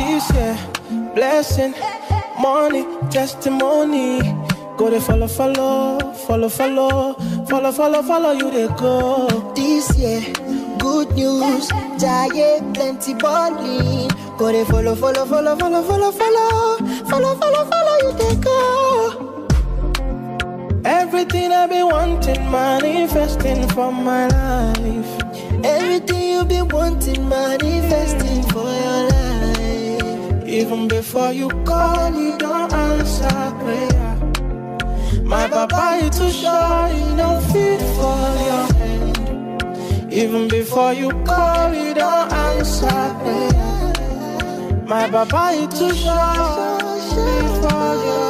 This year, blessing, money, testimony. Go they follow, you they go. This year, good news, giant plenty bonding. Go they follow, you they go. Everything I've been wanting, manifesting for my life. Everything you've been wanting, manifesting for your life. Even before you call, you don't answer prayer. My papa, you too shy, you don't fit for your hand. Even before you call, you don't answer prayer. My papa, you too shy for your